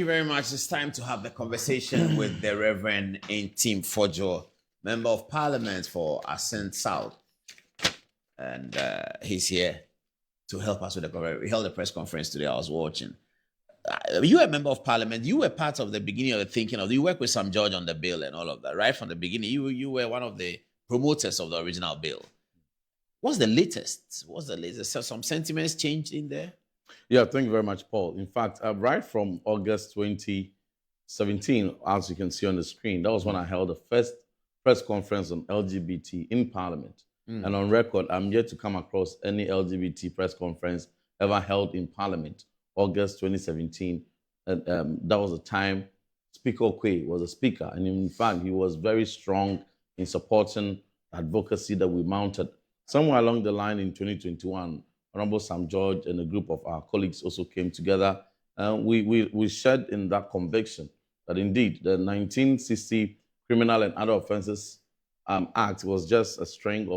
You very much. It's time to have the conversation with the Reverend Ntim Fordjour, Member of Parliament for Ascent South. And he's here to help us with the conversation. We held a press conference today. I was watching. You were a Member of Parliament. You were part of the beginning of the thinking of. You worked with Sam George on the bill and all of that, right from the beginning. You were one of the promoters of the original bill. What's the latest? So some sentiments changed in there? Yeah, thank you very much, Paul. In fact, right from August 2017, as you can see on the screen, that was when I held the first press conference on LGBT in Parliament. And on record, I'm yet to come across any LGBT press conference ever held in Parliament, August 2017. And that was the time Speaker Okwe was a speaker. And in fact, he was very strong in supporting advocacy that we mounted. Somewhere along the line in 2021, Honorable Sam George and a group of our colleagues also came together. We shared in that conviction that indeed the 1960 Criminal and Other Offences Act was just a string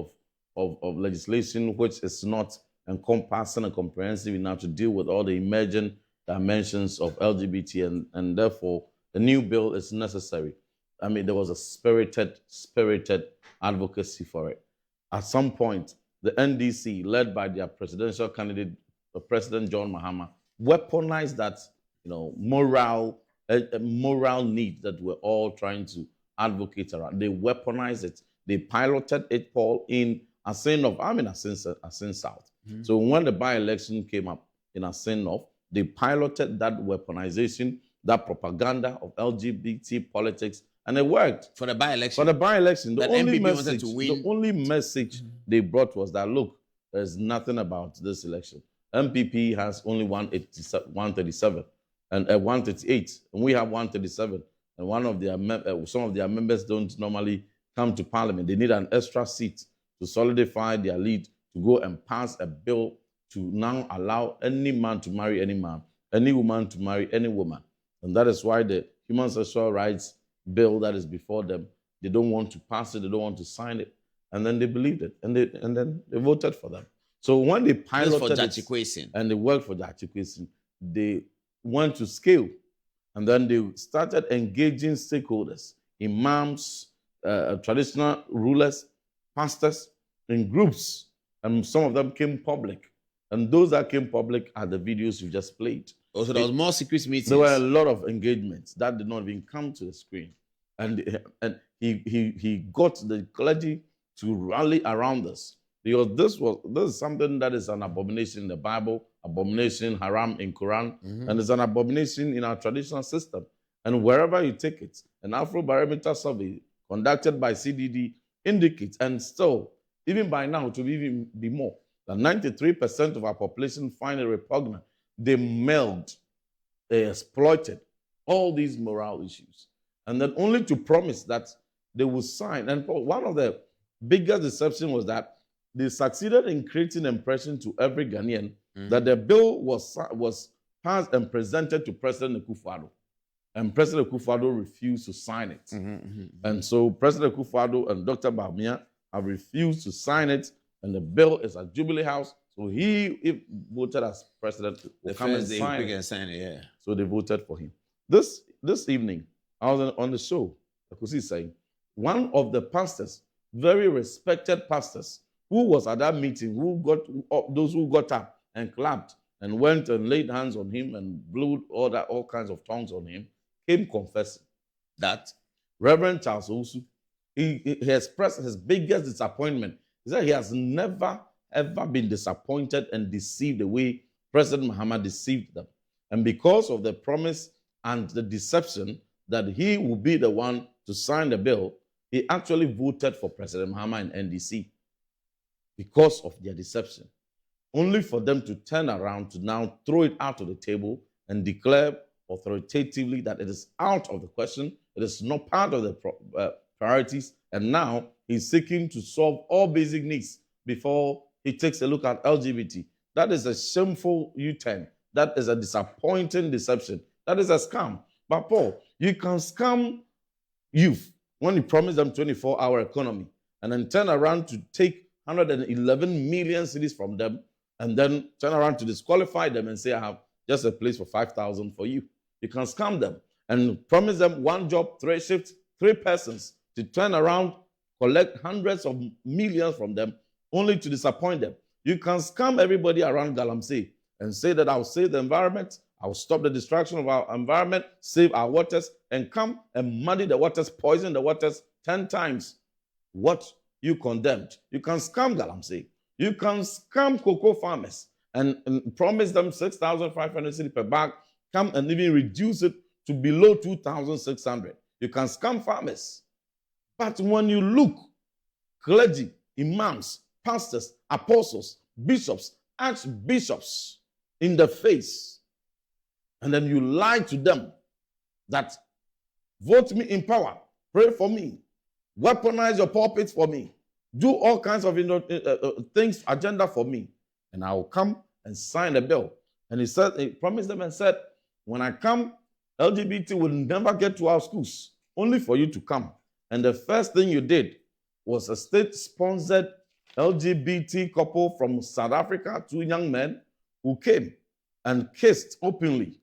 of legislation which is not encompassing and comprehensive enough to deal with all the emerging dimensions of LGBT, and therefore a new bill is necessary. I mean, there was a spirited advocacy for it. At some point, the NDC, led by their presidential candidate, President John Mahama, weaponized that, moral need that we're all trying to advocate around. They weaponized it. They piloted it, Paul, in Ascent North. I'm in Ascent South. So when the by-election came up in Ascent North, they piloted that weaponization, that propaganda of LGBT politics, and it worked. For the by-election? For the by-election. The only message they brought was that, look, there's nothing about this election. MPP has only 137 and 138, and we have 137. And some of their members don't normally come to Parliament. They need an extra seat to solidify their lead, to go and pass a bill to now allow any man to marry any man, any woman to marry any woman. And that is why the Human Sexual Rights bill that is before them, they don't want to pass it, they don't want to sign it. And then they believed it, and then they voted for them. So when they piloted it, and they worked for Judge Kwesi, they went to scale. And then they started engaging stakeholders, imams, traditional rulers, pastors, in groups. And some of them came public. And those that came public are the videos you just played. Also, there was more secret meetings. There were a lot of engagements that did not even come to the screen. And he got the clergy to rally around us. Because this is something that is an abomination in the Bible, abomination, haram in Quran, and it's an abomination in our traditional system. And wherever you take it, an Afrobarometer survey conducted by CDD indicates, and still, even by now, to even be more, that 93% of our population find it repugnant. They meld, they exploited all these moral issues. And then only to promise that they will sign. And one of the biggest deception was that they succeeded in creating an impression to every Ghanaian that the bill was passed and presented to President Akufo-Addo. And President Akufo-Addo refused to sign it. And so President Akufo-Addo and Dr. Bawumia have refused to sign it, and the bill is at Jubilee House. So if voted as president, the first day he can sign it, yeah. So they voted for him. This evening, I was on the show, Akusi saying, one of the pastors, very respected pastors, who was at that meeting, those who got up and clapped and went and laid hands on him and blew all kinds of tongues on him, came confessing that Reverend Charles Owusu, he expressed his biggest disappointment. He said he has never, ever been disappointed and deceived the way President Mahama deceived them. And because of the promise and the deception that he will be the one to sign the bill, he actually voted for President Mahama and NDC because of their deception, only for them to turn around to now throw it out of the table and declare authoritatively that it is out of the question, it is not part of the priorities, and now he's seeking to solve all basic needs before he takes a look at LGBT. That is a shameful U-turn. That is a disappointing deception. That is a scam. But Paul, you can scam youth when you promise them 24-hour economy and then turn around to take 111 million cedis from them and then turn around to disqualify them and say, I have just a place for 5,000 for you. You can scam them and promise them one job, 3 shifts, 3 persons to turn around, collect hundreds of millions from them, only to disappoint them. You can scam everybody around Galamsey and say that I'll save the environment, I'll stop the destruction of our environment, save our waters, and come and muddy the waters, poison the waters 10 times what you condemned. You can scam Galamsey. You can scam cocoa farmers and promise them 6,500 cedi per bag, come and even reduce it to below 2,600. You can scam farmers. But when you look, clergy, imams, pastors, apostles, bishops, archbishops in the face, and then you lie to them that vote me in power, pray for me, weaponize your pulpits for me, do all kinds of things, agenda for me, and I will come and sign the bill. And he promised them and said, when I come, LGBT will never get to our schools, only for you to come. And the first thing you did was a state-sponsored LGBT couple from South Africa, 2 young men who came and kissed openly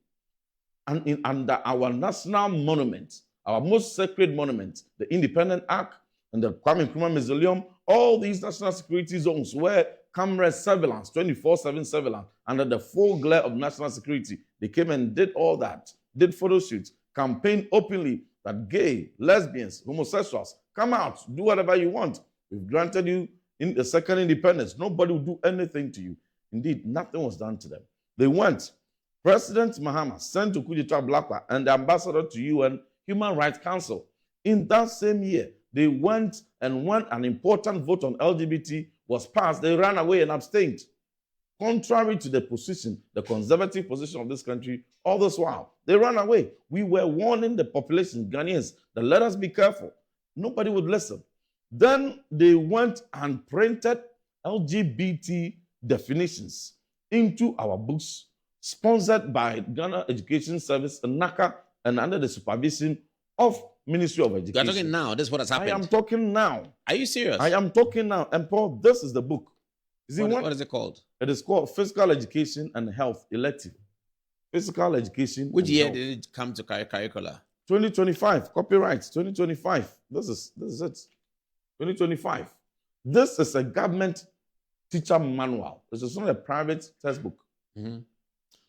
and under our national monument, our most sacred monument, the Independent Ark and the Kwame Nkrumah Mausoleum, all these national security zones where camera surveillance, 24/7 surveillance, under the full glare of national security. They came and did all that, did photo shoots, campaigned openly that gay, lesbians, homosexuals, come out, do whatever you want. We've granted you in the second independence. Nobody will do anything to you. Indeed, nothing was done to them. They went. President Mahama sent to Kujita Blakwa and the ambassador to UN Human Rights Council. In that same year, they went and when an important vote on LGBT was passed, they ran away and abstained. Contrary to the position, the conservative position of this country, all this while, they ran away. We were warning the population, Ghanaians, that let us be careful. Nobody would listen. Then they went and printed LGBT definitions into our books, sponsored by Ghana Education Service and NACA, and under the supervision of Ministry of Education. You're talking now. This is what has happened. I am talking now. Are you serious? I am talking now. And Paul, this is the book. What is it called? It is called Physical Education and Health Elective. Physical Education. Which and year Health. did it come to curricula? 2025. Copyright. 2025. This is it. 2025. This is a government teacher manual. This is not a private textbook. Mm-hmm.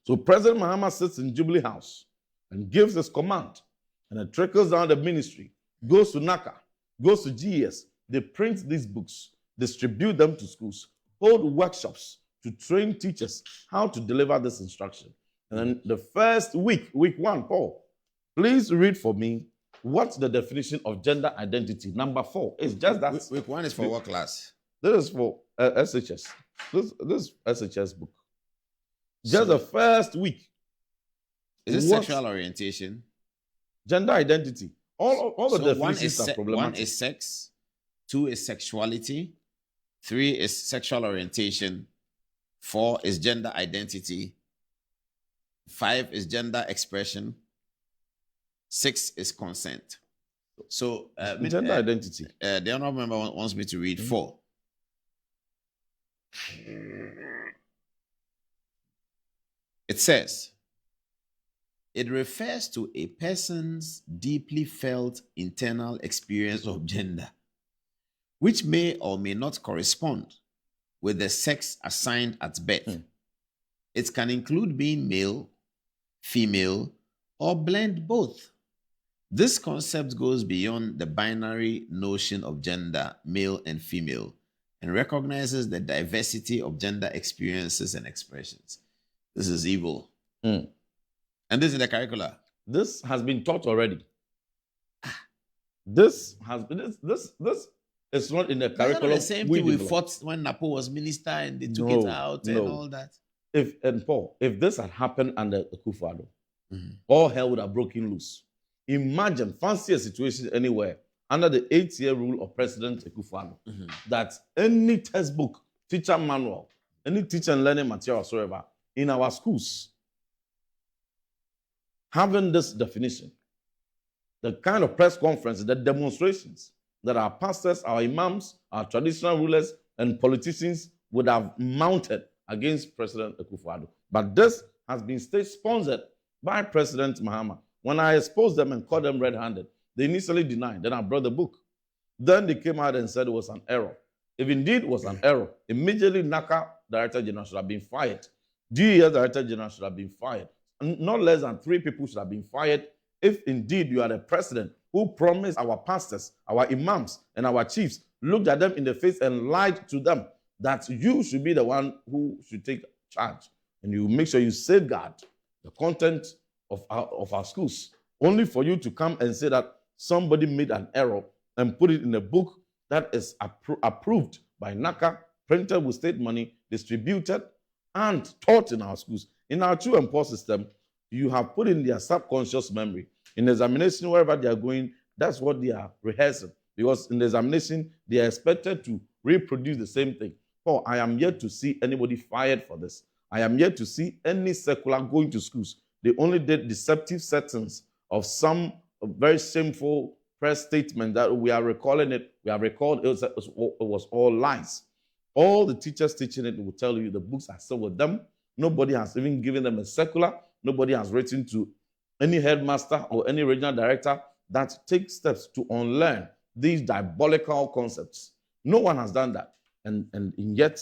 So President Mahama sits in Jubilee House and gives his command, and it trickles down the ministry, goes to NACA, goes to GES. They print these books, distribute them to schools, hold workshops to train teachers how to deliver this instruction. And then the first week 1, Paul, please read for me what's the definition of gender identity. Number 4 is just that. Week 1 is for what class? This is for SHS. This SHS book. Just the first week. Is it sexual orientation? Gender identity. All the So definitions are problematic. 1 is sex, 2 is sexuality, 3 is sexual orientation, 4 is gender identity, 5 is gender expression, 6 is consent. So gender identity. The honorable member wants me to read 4. It says, it refers to a person's deeply felt internal experience of gender, which may or may not correspond with the sex assigned at birth. It can include being male, female, or blend both. This concept goes beyond the binary notion of gender, male and female, and recognizes the diversity of gender experiences and expressions. This is evil. And this is the curricula. This has been taught already. This is not in the curriculum. The same thing we fought when Napo was minister and they took it out and all that. If this had happened under Akufo-Addo, all hell would have broken loose. Imagine, fancy a situation anywhere under the 8-year rule of President Akufo-Addo, that any textbook, teacher manual, any teacher and learning material whatsoever in our schools, having this definition, the kind of press conferences, the demonstrations that our pastors, our imams, our traditional rulers, and politicians would have mounted against President Akufo-Addo. But this has been state-sponsored by President Mahama. When I exposed them and caught them red-handed, they initially denied. Then I brought the book. Then they came out and said it was an error. If indeed it was an error, immediately NACA Director General should have been fired. GES Director General should have been fired. Not less than 3 people should have been fired if indeed you are the president who promised our pastors, our imams, and our chiefs, looked at them in the face and lied to them that you should be the one who should take charge. And you make sure you safeguard the content of our schools, only for you to come and say that somebody made an error and put it in a book that is approved by NACA, printed with state money, distributed, and taught in our schools. In our true and poor system, you have put in their subconscious memory. In examination, wherever they are going, that's what they are rehearsing. Because in the examination, they are expected to reproduce the same thing. Oh, I am yet to see anybody fired for this. I am yet to see any secular going to schools. They only did deceptive settings of some very shameful press statement that we are recalling it. We have recalled it was all lies. All the teachers teaching it will tell you the books are still with them. Nobody has even given them a circular. Nobody has written to any headmaster or any regional director that takes steps to unlearn these diabolical concepts. No one has done that. And yet,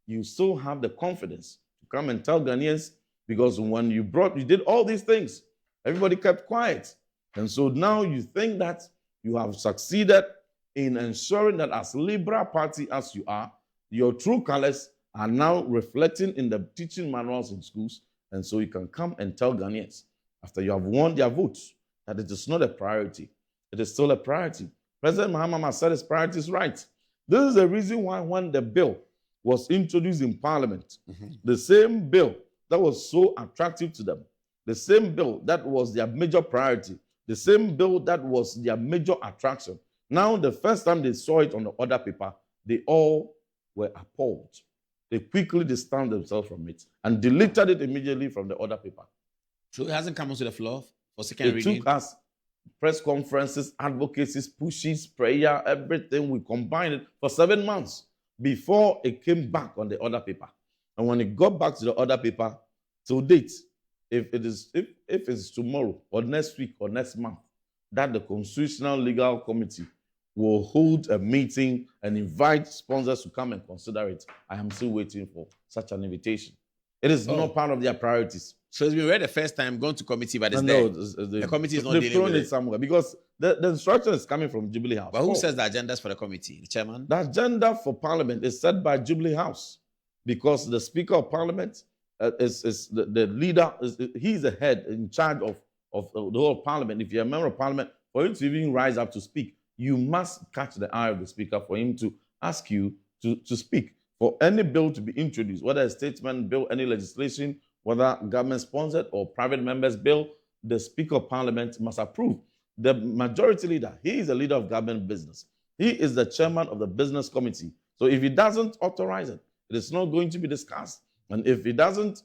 you still have the confidence to come and tell Ghanaians, because when you did all these things, everybody kept quiet. And so now you think that you have succeeded in ensuring that as liberal party as you are, your true colors are now reflecting in the teaching manuals in schools. And so you can come and tell Ghanaians, after you have won their votes, that it is not a priority. It is still a priority. President Mahama said his priorities right. This is the reason why when the bill was introduced in Parliament, the same bill that was so attractive to them, the same bill that was their major priority, the same bill that was their major attraction. Now, the first time they saw it on the order paper, they all were appalled. They quickly distanced themselves from it and deleted it immediately from the order paper. So it hasn't come onto the floor for second reading? It took us press conferences, advocacies, pushes, prayer, everything. We combined it for 7 months before it came back on the order paper. And when it got back to the order paper, to date, if it's tomorrow or next week or next month, that the Constitutional Legal Committee will hold a meeting and invite sponsors to come and consider it, I am still waiting for such an invitation. It is not part of their priorities. So it's been read the first time, gone to committee, but it's no, the committee is not they've dealing thrown with it somewhere because the instruction is coming from Jubilee House. But who sets the agendas for the committee? The chairman? The agenda for Parliament is set by Jubilee House because the Speaker of Parliament is the leader. He's the head in charge of the whole Parliament. If you're a member of Parliament, for you to even rise up to speak, you must catch the eye of the Speaker for him to ask you to speak. For any bill to be introduced, whether a statesman bill, any legislation, whether government-sponsored or private members' bill, the Speaker of Parliament must approve. The majority leader, he is the leader of government business. He is the chairman of the business committee. So if he doesn't authorize it, it is not going to be discussed. And if he doesn't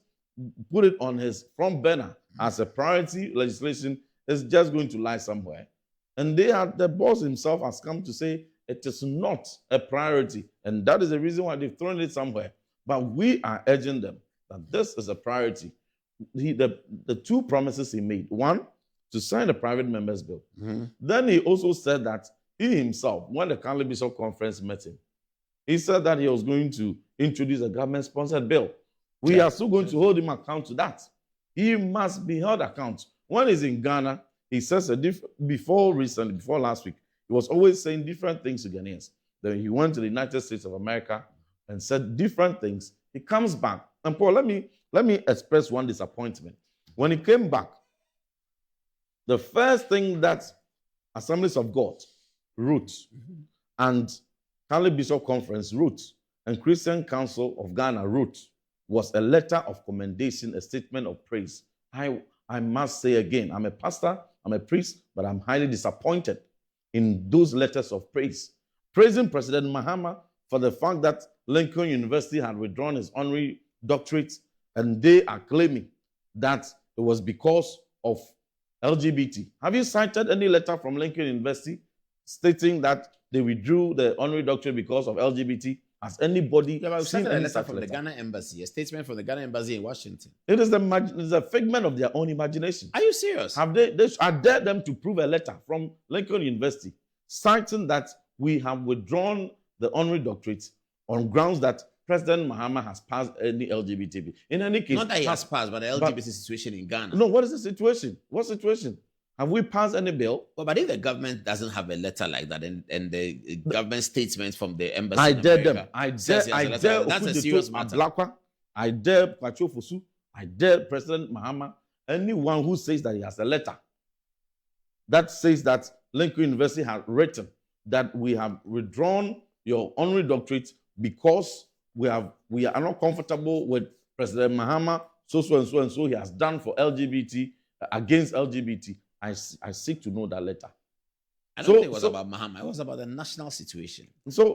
put it on his front burner as a priority legislation, it's just going to lie somewhere. And the boss himself has come to say it is not a priority. And that is the reason why they've thrown it somewhere. But we are urging them that this is a priority. The 2 promises he made. 1, to sign the private members bill. Then he also said that he himself, when the County Bishop Conference met him, he said that he was going to introduce a government-sponsored bill. We are still going to hold him account to that. He must be held account. When he's in Ghana, he says before last week, he was always saying different things to Ghanaians. Then he went to the United States of America and said different things. He comes back. And Paul, let me express one disappointment. When he came back, the first thing that Assemblies of God wrote and County Bishop Conference wrote and Christian Council of Ghana wrote was a letter of commendation, a statement of praise. I must say again, I'm a pastor, I'm a priest, but I'm highly disappointed in those letters of praise. Praising President Mahama for the fact that Lincoln University had withdrawn his honorary doctorate, and they are claiming that it was because of LGBT. Have you cited any letter from Lincoln University stating that they withdrew the honorary doctorate because of LGBT? as anybody Yeah, but we seen started a any letter such from the Ghana embassy, a statement from the Ghana embassy in Washington. It is a figment of their own imagination. Are you serious? Have I dare them to prove a letter from Lincoln University citing that we have withdrawn the honorary doctorate on grounds that President Mahama has passed any LGBT bill. In any case, Not that he has passed, but the LGBT situation in Ghana. No, what is the situation? What situation? Have we passed any bill? Well, but if the government doesn't have a letter like that, and the government statement from the embassy, I in dare America them. I says dare. he has a letter, that's a serious matter. Ablakwa. I dare Kwacho Fosu. I dare President Mahama. Anyone who says that he has a letter that says that Lincoln University has written that we have withdrawn your honorary doctorate because we are not comfortable with President Mahama, so and so he has done for LGBT, against LGBT. I seek to know that letter. I don't think it was about Mahama. It was about the national situation. So,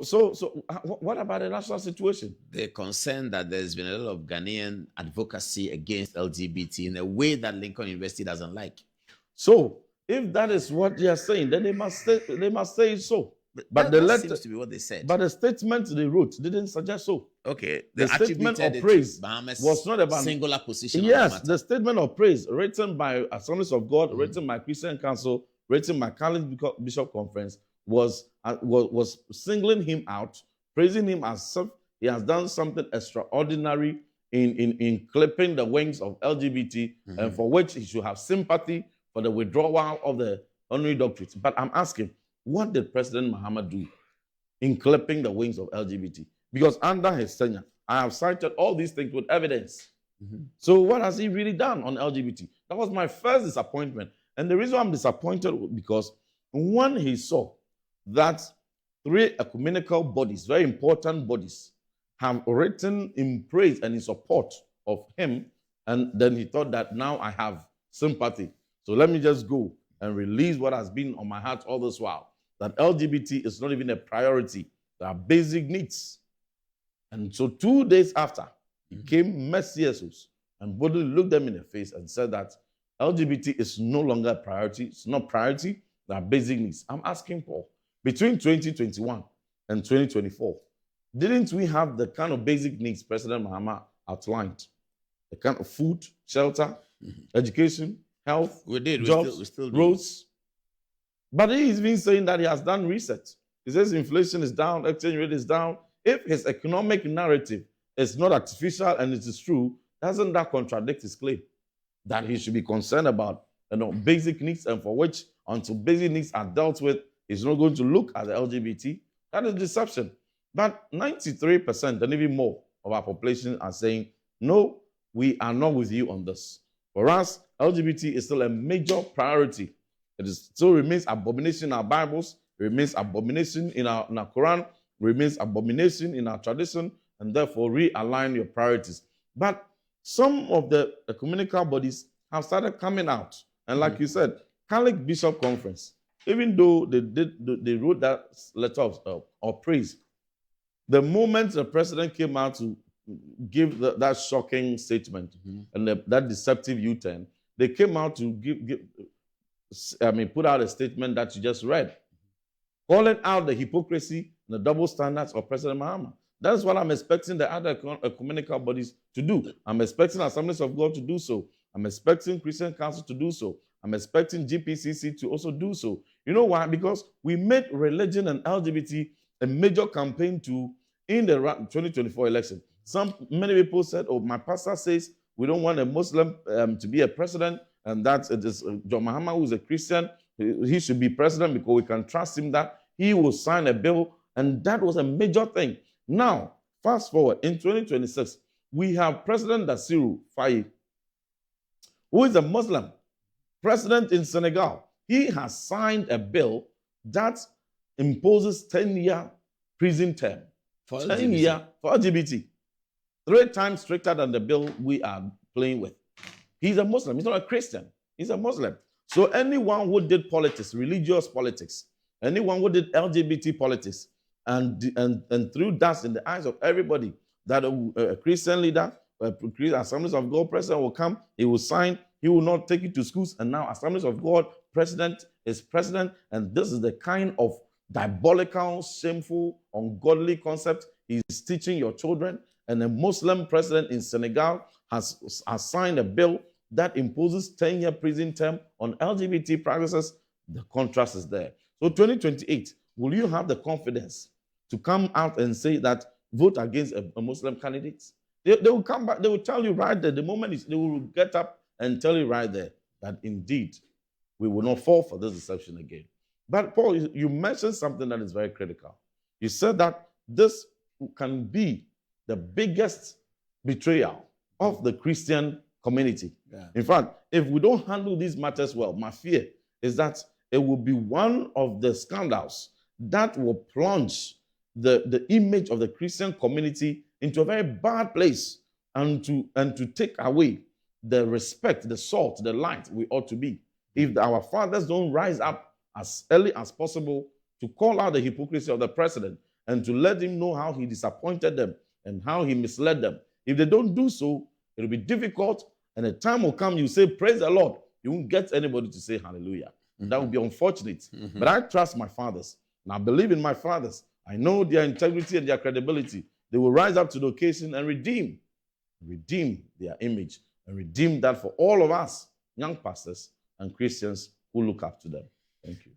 what about the national situation? The concern that there's been a lot of Ghanaian advocacy against LGBT in a way that Lincoln University doesn't like. So, if that is what they are saying, then they must say so. But the letter seems to be what they said. But the statement they wrote didn't suggest so. Okay, the statement of praise was not about singular position. Yes, the statement of praise written by Assemblies of God, written by Christian Council, written by Catholic Bishop Conference was singling him out, praising him as he has done something extraordinary in clipping the wings of LGBT, and for which he should have sympathy for the withdrawal of the honorary doctorate. But I'm asking, what did President Mahama do in clipping the wings of LGBT? Because under his tenure, I have cited all these things with evidence. So what has he really done on LGBT? That was my first disappointment. And the reason I'm disappointed was because when he saw that 3 ecumenical bodies, very important bodies, have written in praise and in support of him, and then he thought that now I have sympathy. So let me just go and release what has been on my heart all this while, that LGBT is not even a priority. There are basic needs. And so 2 days after, he came Messias and boldly looked them in the face and said that LGBT is no longer a priority. It's not priority. There are basic needs. I'm asking Paul, between 2021 and 2024, didn't we have the kind of basic needs President Mahama outlined? The kind of food, shelter, education, health, we did. Jobs, we still roads. But he's been saying that he has done research. He says inflation is down, exchange rate is down. If his economic narrative is not artificial and it is true, doesn't that contradict his claim that he should be concerned about basic needs, and for which, until basic needs are dealt with, he's not going to look at the LGBT? That is deception. But 93% and even more of our population are saying, no, we are not with you on this. For us, LGBT is still a major priority. It still remains abomination in our Bibles, it remains abomination in our Quran, remains abomination in our tradition, and therefore realign your priorities. But some of the ecumenical bodies have started coming out. And like you said, Catholic Bishop Conference, even though they wrote that letter of praise, the moment the president came out to give that shocking statement and that deceptive U-turn, they came out to put out a statement that you just read, calling out the hypocrisy and the double standards of President Mahama. That's what I'm expecting the other ecumenical bodies to do. I'm expecting Assemblies of God to do so. I'm expecting Christian Council to do so. I'm expecting GPCC to also do so. You know why? Because we made religion and LGBT a major campaign in the 2024 election. Many people said, oh, my pastor says we don't want a Muslim to be a president, and that it is John Mahama, who is a Christian, he should be president because we can trust him that he will sign a bill. And that was a major thing. Now, fast forward, in 2026, we have President Bassirou Faye, who is a Muslim, president in Senegal. He has signed a bill that imposes 10-year prison term. For 10 years for LGBT. 3 times stricter than the bill we are playing with. He's a Muslim. He's not a Christian. He's a Muslim. So anyone who did politics, religious politics, anyone who did LGBT politics, and threw dust in the eyes of everybody that a Christian leader, Assemblies of God president will come, he will sign, he will not take it to schools, and now Assemblies of God president is president, and this is the kind of diabolical, shameful, ungodly concept he's teaching your children, and a Muslim president in Senegal has signed a bill that imposes 10-year prison term on LGBT practices. The contrast is there. So 2028, will you have the confidence to come out and say that vote against a Muslim candidate? They will come back, they will tell you right there, the moment they will get up and tell you right there that indeed we will not fall for this deception again. But Paul, you mentioned something that is very critical. You said that this can be the biggest betrayal of the Christian community. Yeah. In fact, if we don't handle these matters well, my fear is that it will be one of the scandals that will plunge the image of the Christian community into a very bad place, and to take away the respect, the salt, the light we ought to be. If our fathers don't rise up as early as possible to call out the hypocrisy of the president and to let him know how he disappointed them and how he misled them, if they don't do so, it will be difficult, and a time will come you say, praise the Lord. You won't get anybody to say hallelujah. Mm-hmm. That would be unfortunate. Mm-hmm. But I trust my fathers, and I believe in my fathers. I know their integrity and their credibility. They will rise up to the occasion and redeem their image, and redeem that for all of us, young pastors and Christians who look up to them. Thank you.